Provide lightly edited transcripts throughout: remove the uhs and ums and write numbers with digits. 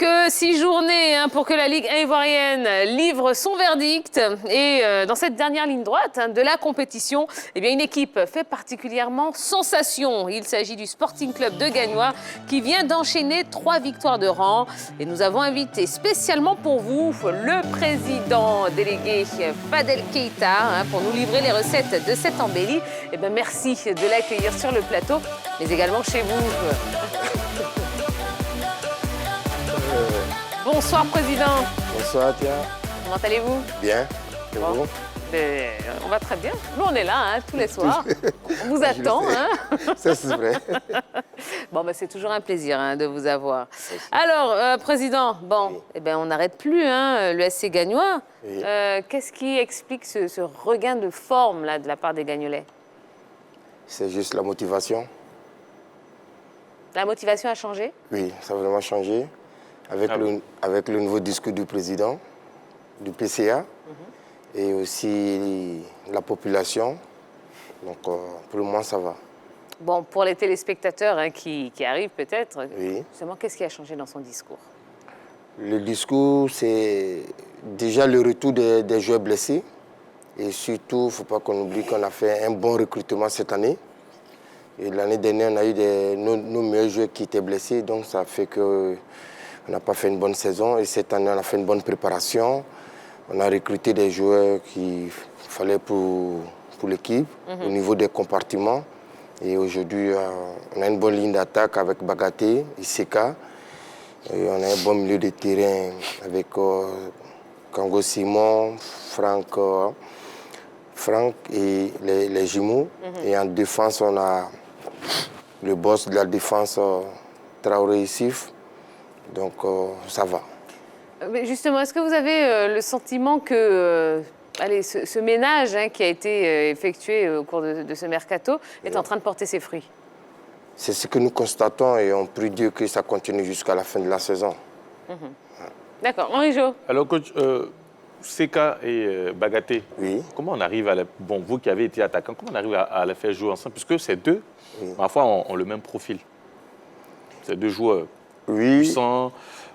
que 6 journées pour que la Ligue 1 ivoirienne livre son verdict. Et dans cette dernière ligne droite de la compétition, eh bien, une équipe fait particulièrement sensation. Il s'agit du Sporting Club de Gagnoa qui vient d'enchaîner 3 victoires de rang. Et nous avons invité spécialement pour vous le président délégué Fadel Keïta pour nous livrer les recettes de cette embellie. Eh bien, merci de l'accueillir sur le plateau, mais également chez vous. Bonsoir, Président. Bonsoir, Tia. Comment allez-vous? Bien. Et vous? On va très bien. Nous, on est là tous les soirs. On vous attend. Ça, c'est vrai. Bon, c'est toujours un plaisir de vous avoir. Alors, Président, bon, eh ben, on n'arrête plus le SC Gagnois. Oui. Qu'est-ce qui explique ce regain de forme là, de la part des Gagnolais? C'est juste la motivation. La motivation a changé? Oui, ça a vraiment changé. Avec le nouveau discours du président, du PCA, et aussi la population. Donc, pour le moment, ça va. Bon, pour les téléspectateurs qui arrivent peut-être, oui. Justement, qu'est-ce qui a changé dans son discours? Le discours, c'est déjà le retour des joueurs blessés. Et surtout, il ne faut pas qu'on oublie qu'on a fait un bon recrutement cette année. Et l'année dernière, on a eu nos meilleurs joueurs qui étaient blessés. Donc, ça fait que... On n'a pas fait une bonne saison et cette année, on a fait une bonne préparation. On a recruté des joueurs qu'il fallait pour l'équipe, au niveau des compartiments. Et aujourd'hui, on a une bonne ligne d'attaque avec Bagaté, Iseka. Et on a un bon milieu de terrain avec Kango Simon, Franck et les jumeaux. Et en défense, on a le boss de la défense, Traoré Issif. Donc, ça va. Mais justement, est-ce que vous avez le sentiment que ce ménage qui a été effectué au cours de ce mercato est en train de porter ses fruits? C'est ce que nous constatons et on prie Dieu que ça continue jusqu'à la fin de la saison. D'accord. Henri Jo. Alors, coach, Seka et Bagaté, oui. Comment on arrive à... Bon, vous qui avez été attaquant, comment on arrive à les faire jouer ensemble? Puisque ces deux, parfois, ont le même profil. Ces deux joueurs. Oui. Puissant,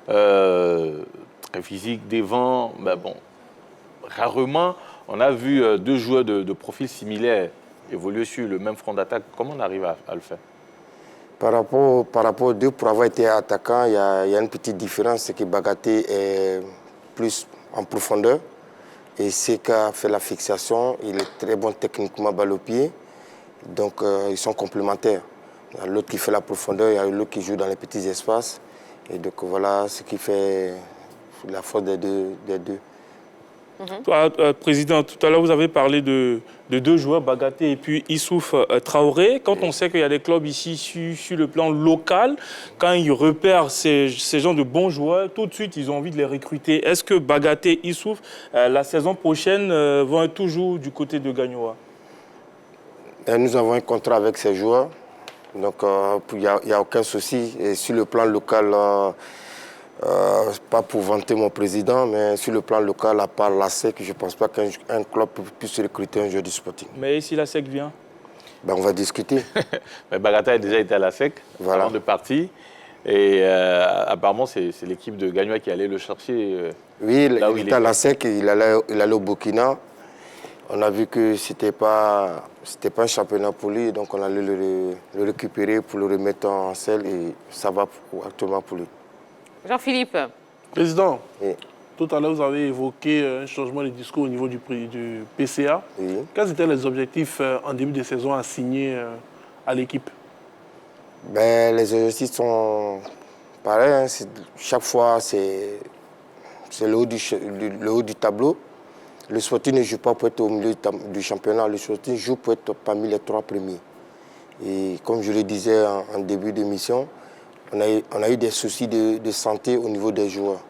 très physique, devant. Ben bon, rarement, on a vu deux joueurs de profil similaire évoluer sur le même front d'attaque. Comment on arrive à le faire? Par rapport aux deux, pour avoir été attaquant, il y a une petite différence. C'est que Bagaté est plus en profondeur. Et Seka fait la fixation. Il est très bon techniquement balle au pied. Donc, ils sont complémentaires. Il y a l'autre qui fait la profondeur, il y a l'autre qui joue dans les petits espaces. Et donc voilà ce qui fait la force des deux. Toi, Président, tout à l'heure, vous avez parlé de deux joueurs, Bagaté et puis Issouf Traoré. Quand on sait qu'il y a des clubs ici sur le plan local, quand ils repèrent ces gens de bons joueurs, tout de suite, ils ont envie de les recruter. Est-ce que Bagaté et Issouf, la saison prochaine, vont être toujours du côté de Gagnoa? Nous avons un contrat avec ces joueurs. Donc, il n'y a aucun souci. Et sur le plan local, pas pour vanter mon président, mais sur le plan local, à part la SEC, je ne pense pas qu'un club puisse recruter un joueur du Sporting. Mais si la SEC vient? On va discuter. Mais Bagaté a déjà été à la SEC, avant de partir. Et apparemment, c'est l'équipe de Gagnoa qui allait le chercher. Oui, il était à la SEC, il allait au Burkina. On a vu que ce n'était pas un championnat pour lui, donc on allait le récupérer pour le remettre en selle et ça va actuellement pour lui. Jean-Philippe. Président, oui. Tout à l'heure vous avez évoqué un changement de discours au niveau du PCA. Oui. Quels étaient les objectifs en début de saison assignés à l'équipe? Les objectifs sont pareils. Chaque fois, c'est le haut du tableau. Le Sporting ne joue pas pour être au milieu du championnat. Le Sporting joue pour être parmi les 3 premiers. Et comme je le disais en début d'émission, on a eu des soucis de santé au niveau des joueurs.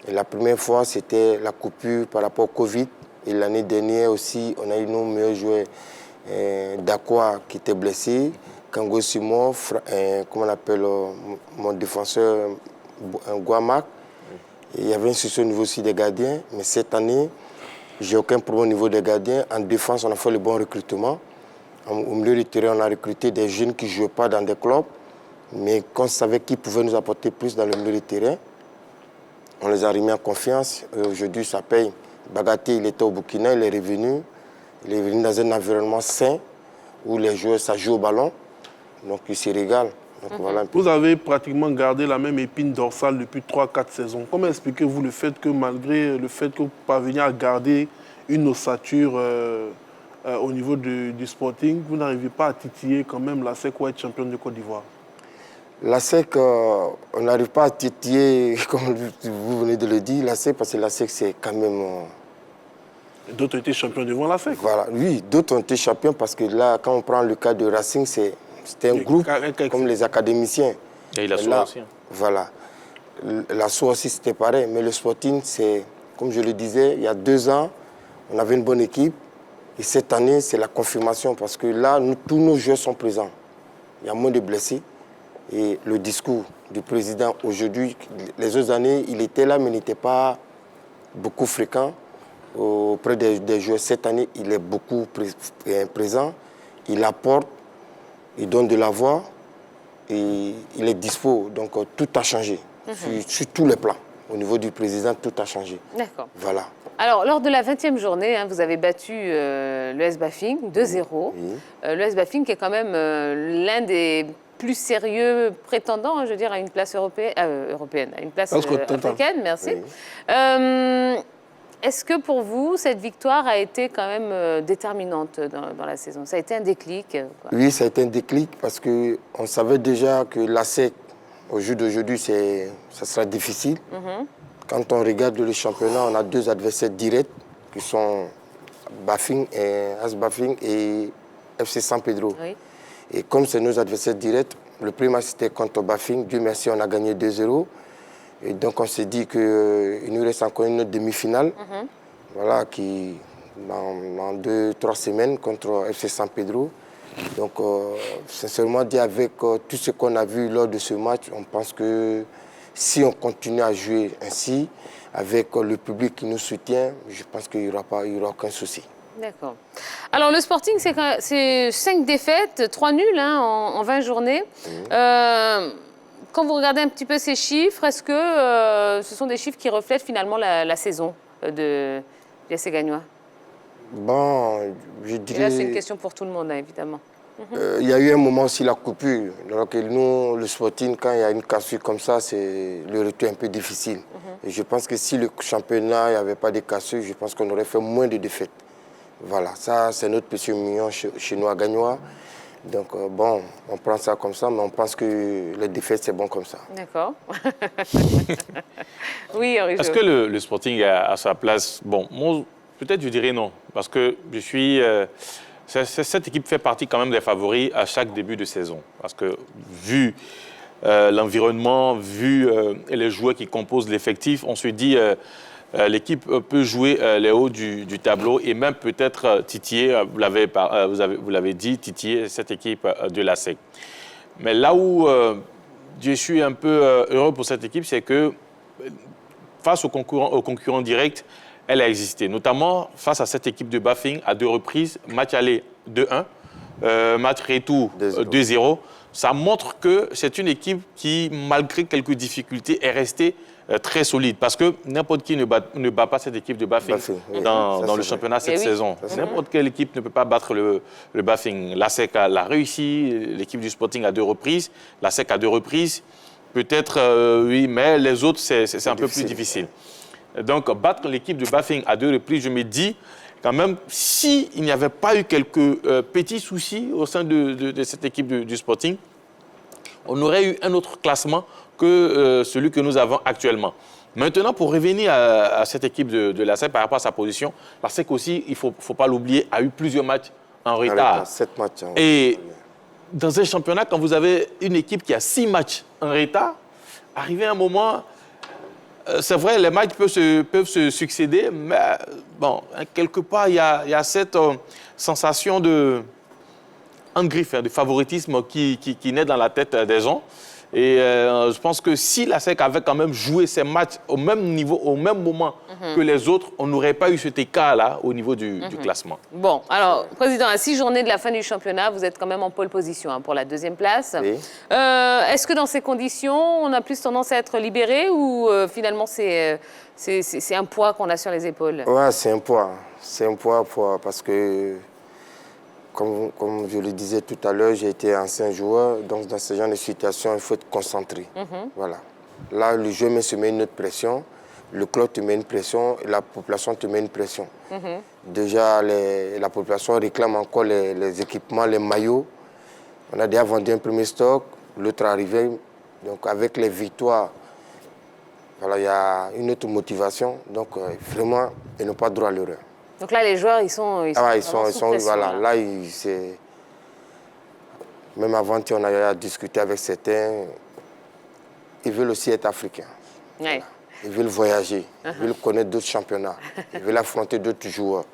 Et la première fois, c'était la coupure par rapport au Covid. Et l'année dernière aussi, on a eu nos meilleurs joueurs d'Aqua qui étaient blessés. Kango Simon, comment on appelle mon défenseur, Guamac. Et il y avait un souci au niveau aussi des gardiens. Mais cette année, j'ai aucun problème au niveau des gardiens. En défense, on a fait le bon recrutement. Au milieu du terrain, on a recruté des jeunes qui ne jouaient pas dans des clubs, mais qu'on savait qu'ils pouvaient nous apporter plus dans le milieu du terrain. On les a remis en confiance. Aujourd'hui, ça paye. Bagaté, il était au Burkina, il est revenu. Il est venu dans un environnement sain où les joueurs, ça joue au ballon. Donc, ils se régalent. Donc, voilà un peu. Vous avez pratiquement gardé la même épine dorsale depuis 3-4 saisons. Comment expliquez-vous le fait que malgré le fait que vous parveniez à garder une ossature au niveau du Sporting, vous n'arrivez pas à titiller quand même la SEC ou à être championne de Côte d'Ivoire? La SEC, on n'arrive pas à titiller, comme vous venez de le dire, la SEC, parce que la SEC, c'est quand même... D'autres ont été champions devant la SEC. Voilà, oui, d'autres ont été champions parce que là, quand on prend le cas de Racing, c'était un groupe comme les académiciens. Et il a là, aussi. Voilà. La SOA aussi, c'était pareil. Mais le Sporting, c'est, comme je le disais, il y a 2 ans, on avait une bonne équipe. Et cette année, c'est la confirmation parce que là, tous nos joueurs sont présents. Il y a moins de blessés. Et le discours du président aujourd'hui, les autres années, il était là, mais il n'était pas beaucoup fréquent auprès des joueurs. Cette année, il est beaucoup présent. Il apporte, il donne de la voix et il est dispo. Donc tout a changé sur tous les plans. Au niveau du président, tout a changé. D'accord. Voilà. Alors, lors de la 20e journée, vous avez battu l'US Bafing 2-0. Oui. L'US Bafing qui est quand même l'un des plus sérieux prétendants, je veux dire, à une place européenne, à une place africaine, merci. Oui. Est-ce que pour vous, cette victoire a été quand même déterminante dans la saison? Ça a été un déclic quoi? Oui, ça a été un déclic parce qu'on savait déjà que la SEC, au jour d'aujourd'hui, ça sera difficile. Quand on regarde le championnat, on a 2 adversaires directs qui sont Bafing et AS Bafing et FC San Pedro. Oui. Et comme c'est nos adversaires directs, le premier match c'était contre Bafing. Dieu merci, on a gagné 2-0. Et donc on s'est dit qu'il nous reste encore une autre demi-finale, voilà, qui dans 2-3 semaines contre FC San Pedro. Donc sincèrement dit, avec tout ce qu'on a vu lors de ce match, on pense que si on continue à jouer ainsi, avec le public qui nous soutient, je pense qu'il n'y aura aucun souci. D'accord. Alors, le Sporting, c'est 5 défaites, 3 nuls en 20 journées. Quand vous regardez un petit peu ces chiffres, est-ce que ce sont des chiffres qui reflètent finalement la saison de l'US Gagnois? Bon, je dirais... Et là, c'est une question pour tout le monde, évidemment. Il y a eu un moment aussi la coupure. Donc nous, le Sporting, quand il y a une cassure comme ça, c'est le retour un peu difficile. Et je pense que si le championnat, il n'y avait pas de cassure, je pense qu'on aurait fait moins de défaites. Voilà, ça c'est notre petit mignon chez nous à Gagnois. Donc bon, on prend ça comme ça, mais on pense que les défaites, c'est bon comme ça. D'accord. Oui, Henri. Est-ce que le Sporting a sa place? Bon, moi, peut-être je dirais non, parce que je suis... cette équipe fait partie quand même des favoris à chaque début de saison. Parce que vu l'environnement, vu les joueurs qui composent l'effectif, on se dit l'équipe peut jouer les hauts du tableau et même peut-être titiller, vous l'avez dit, titiller cette équipe de la SEC. Mais là où je suis un peu heureux pour cette équipe, c'est que face aux concurrents directs, elle a existé, notamment face à cette équipe de Bafing à 2 reprises, match aller 2-1, match retour 2-0. Ça montre que c'est une équipe qui, malgré quelques difficultés, est restée très solide. Parce que n'importe qui ne bat pas cette équipe de Bafing dans le championnat cette saison. N'importe quelle équipe ne peut pas battre le Bafing. La SEC l'a réussi, l'équipe du Sporting à 2 reprises, la SEC à 2 reprises. Peut-être, oui, mais les autres, c'est un peu plus difficile. Donc, battre l'équipe de Bafing à 2 reprises, je me dis, quand même, s'il n'y avait pas eu quelques petits soucis au sein de cette équipe du Sporting, on aurait eu un autre classement que celui que nous avons actuellement. Maintenant, pour revenir à cette équipe de la SEC par rapport à sa position, la SEC aussi, il ne faut pas l'oublier, a eu plusieurs matchs en retard. 7 matchs. Et dans un championnat, quand vous avez une équipe qui a 6 matchs en retard, arrivé à un moment... C'est vrai, les matchs peuvent se succéder, mais bon, quelque part, il y a cette sensation de griffe, de favoritisme qui naît dans la tête des gens. Et je pense que si la SEC avait quand même joué ses matchs au même niveau, au même moment que les autres, on n'aurait pas eu cet écart-là au niveau du classement. Bon, alors, Président, à 6 journées de la fin du championnat, vous êtes quand même en pole position hein, pour la 2e place. Oui. Est-ce que dans ces conditions, on a plus tendance à être libéré ou finalement c'est un poids qu'on a sur les épaules? Ouais, c'est un poids. C'est un poids parce que, comme je le disais tout à l'heure, j'ai été ancien joueur. Donc, dans ce genre de situation, il faut être concentré. Voilà. Là, le jeu se met une autre pression. Le club te met une pression et la population te met une pression. Déjà, la population réclame encore les équipements, les maillots. On a déjà vendu un premier stock, l'autre arrivé. Donc, avec les victoires, voilà, il y a une autre motivation. Donc, vraiment, ils n'ont pas droit à l'erreur. Donc là, les joueurs, ils sont sous pression, voilà. Là, même avant-hier, on a discuté avec certains. Ils veulent aussi être africains. Ouais. Voilà. Ils veulent voyager, ils veulent connaître d'autres championnats, ils veulent affronter d'autres joueurs.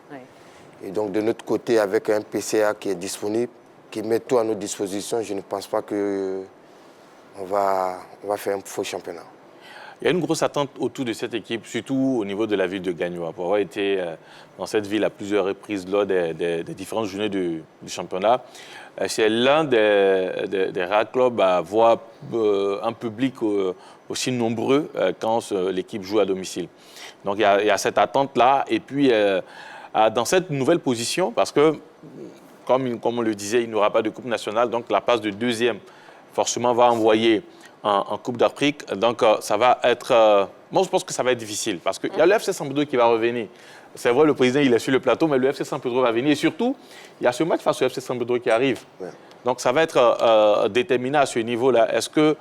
Et donc, de notre côté, avec un PCA qui est disponible, qui met tout à notre disposition, je ne pense pas qu'on va faire un faux championnat. Il y a une grosse attente autour de cette équipe, surtout au niveau de la ville de Gagnoa. Pour avoir été dans cette ville à plusieurs reprises lors des différentes journées du championnat, c'est l'un des rares clubs à avoir un public aussi nombreux quand l'équipe joue à domicile. Donc il y a cette attente-là. Et puis, dans cette nouvelle position, parce que, comme on le disait, il n'y aura pas de Coupe nationale, donc la place de 2e, forcément, va envoyer en Coupe d'Afrique. Donc, ça va être... moi, je pense que ça va être difficile parce qu'il y a le FC San Pedro qui va revenir. C'est vrai, le président, il est sur le plateau, mais le FC San Pedro va venir. Et surtout, il y a ce match face au FC San Pedro qui arrive. Ouais. Donc, ça va être déterminé à ce niveau-là. Est-ce que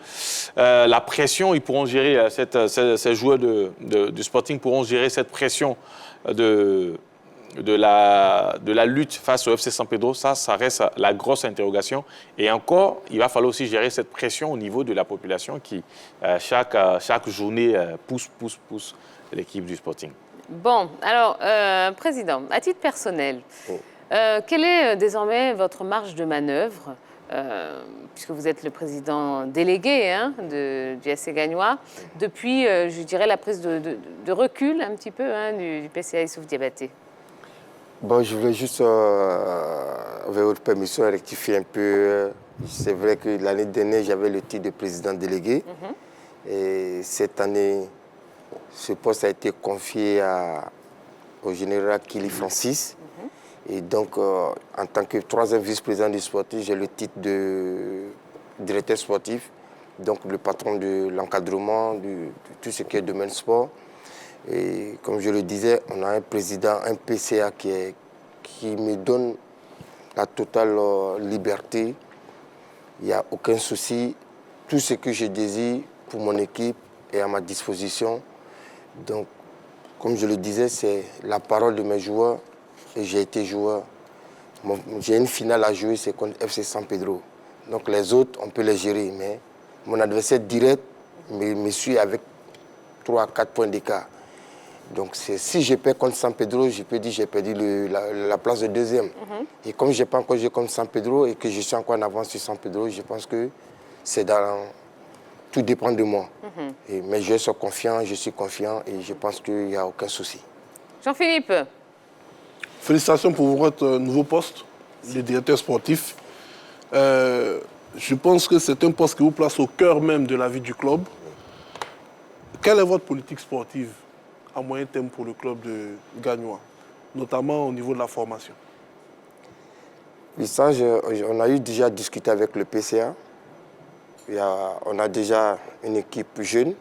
la pression, ils pourront gérer, ces joueurs du Sporting pourront gérer cette pression de la lutte face au FC San Pedro? Ça reste la grosse interrogation. Et encore, il va falloir aussi gérer cette pression au niveau de la population qui, chaque journée, pousse l'équipe du Sporting. Bon, alors, Président, à titre personnel, quelle est désormais votre marge de manœuvre, puisque vous êtes le président délégué hein, du FC Gagnoa, depuis, je dirais, la prise de recul un petit peu hein, du PCA Youssouf Diabaté? Bon, je voulais juste, avec votre permission, rectifier un peu. C'est vrai que l'année dernière, j'avais le titre de président délégué. Et cette année, ce poste a été confié au général Kili Francis. Et donc, en tant que 3e vice-président du sportif, j'ai le titre de directeur sportif. Donc, le patron de l'encadrement, de tout ce qui est domaine sport. Et comme je le disais, on a un président, un PCA qui me donne la totale liberté. Il n'y a aucun souci. Tout ce que je désire pour mon équipe est à ma disposition. Donc, comme je le disais, c'est la parole de mes joueurs. Et j'ai été joueur. J'ai une finale à jouer, c'est contre FC San Pedro. Donc les autres, on peut les gérer. Mais mon adversaire direct me suit avec 3 à 4 points d'écart. Donc, si je perds contre San Pedro, je peux dire que j'ai perdu la place de 2e. Et comme je n'ai pas encore joué contre San Pedro et que je suis encore en avance sur San Pedro, je pense que tout dépend de moi. Mais je suis confiant et je pense qu'il n'y a aucun souci. Jean-Philippe. Félicitations pour votre nouveau poste, le directeur sportif. Je pense que c'est un poste qui vous place au cœur même de la vie du club. Quelle est votre politique sportive à moyen terme pour le club de Gagnoa, notamment au niveau de la formation? Oui, ça, on a eu déjà discuté avec le PCA. On a déjà une équipe jeune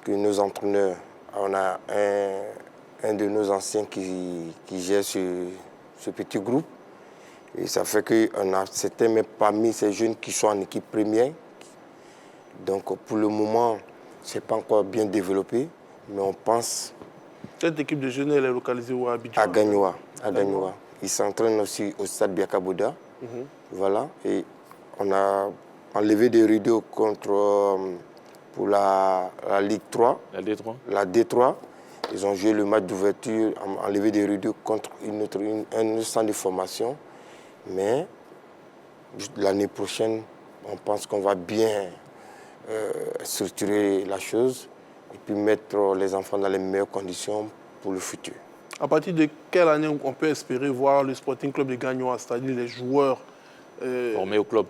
que nos entraîneurs, on a un de nos anciens qui gère ce petit groupe. Et ça fait qu'on a certains, mais parmi ces jeunes qui sont en équipe première. Donc pour le moment, ce n'est pas encore bien développé, mais on pense... Cette équipe de jeunes, elle est localisée où, à Abidjan? À Gagnoa. Ils s'entraînent aussi au stade Biakaboda. Voilà. Et on a enlevé des rideaux pour la Ligue 3. La D3. La D3. Ils ont joué le match d'ouverture, enlevé des rideaux contre un centre de formation. Mais l'année prochaine, on pense qu'on va bien structurer la chose et puis mettre les enfants dans les meilleures conditions pour le futur. À partir de quelle année on peut espérer voir le Sporting Club de Gagnoa, c'est-à-dire les joueurs Formé au club.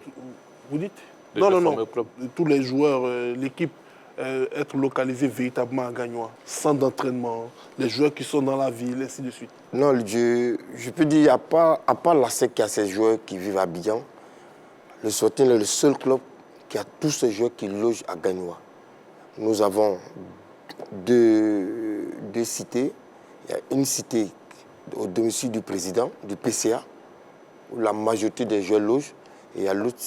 Vous dites? Déjà Non, formé au club. tous les joueurs, l'équipe, être localisée véritablement à Gagnoa, centre d'entraînement, les joueurs qui sont dans la ville, ainsi de suite. Non, je peux dire, à part la SEC qui a ses joueurs qui vivent à Abidjan, le Sporting est le seul club qui a tous ses joueurs qui logent à Gagnoa. Nous avons deux cités. Il y a une cité au domicile du président, du PCA, où la majorité des joueurs logent, et il y a l'autre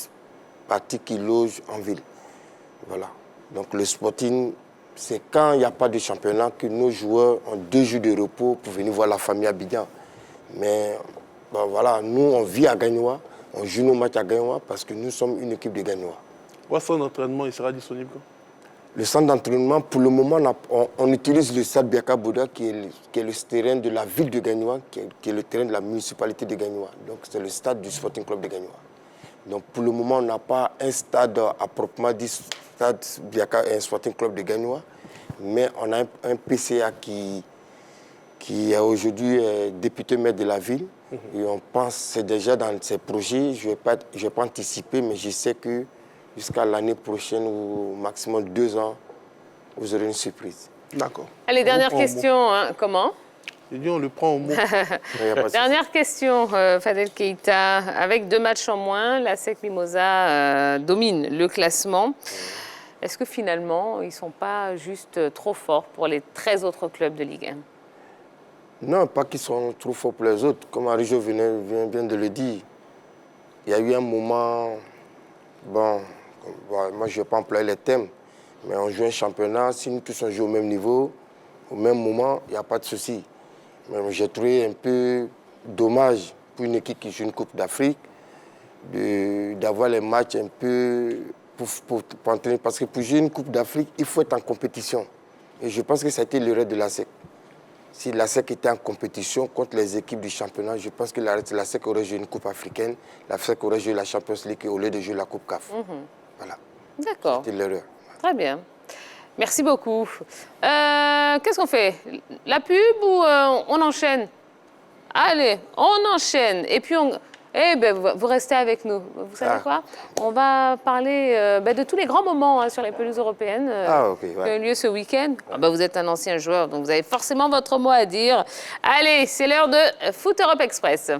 partie qui loge en ville. Voilà. Donc le Sporting, c'est quand il n'y a pas de championnat que nos joueurs ont 2 jours de repos pour venir voir la famille à Abidjan. Mais bon, voilà, nous on vit à Gagnoa, on joue nos matchs à Gagnoa parce que nous sommes une équipe de Gagnoa. Votre centre d'entraînement, il sera disponible quand? Le centre d'entraînement, pour le moment, on utilise le stade Biaka Bouda, qui est le terrain de la ville de Gagnoa, qui est le terrain de la municipalité de Gagnoa. Donc c'est le stade du Sporting Club de Gagnoa. Donc pour le moment, on n'a pas un stade à proprement dit, stade Biaka et un Sporting Club de Gagnoa, mais on a un PCA qui est aujourd'hui député maire de la ville. Et on pense, c'est déjà dans ces projets, je ne vais pas anticiper, mais je sais que jusqu'à l'année prochaine ou au maximum 2 ans, vous aurez une surprise. D'accord. Allez, dernière On le prend au question. Hein. Comment? J'ai dit, on le prend au mot. Il y a pas de Dernière question, Fadel Keïta. Avec 2 matchs en moins, la SEC Mimosa domine le classement. Est-ce que finalement, ils ne sont pas juste trop forts pour les 13 autres clubs de Ligue 1? Non, pas qu'ils sont trop forts pour les autres. Comme Arijo vient de le dire, il y a eu un moment, bon, moi je ne vais pas employer les thèmes, mais on joue un championnat, si nous tous on joue au même niveau, au même moment, il n'y a pas de souci. Mais j'ai trouvé un peu dommage pour une équipe qui joue une Coupe d'Afrique d'avoir les matchs un peu pour entraîner. Parce que pour jouer une Coupe d'Afrique, il faut être en compétition. Et je pense que ça a été l'erreur de la SEC. Si la SEC était en compétition contre les équipes du championnat, je pense que la SEC aurait joué une Coupe africaine, la SEC aurait joué la Champions League au lieu de jouer la Coupe CAF. Voilà. D'accord. C'était l'erreur. Très bien. Merci beaucoup. Qu'est-ce qu'on fait? La pub ou on enchaîne? Allez, on enchaîne. Et puis, vous restez avec nous. Vous savez quoi? On va parler de tous les grands moments sur les pelouses européennes qui ont eu lieu ce week-end. Vous êtes un ancien joueur, donc vous avez forcément votre mot à dire. Allez, c'est l'heure de Foot Europe Express.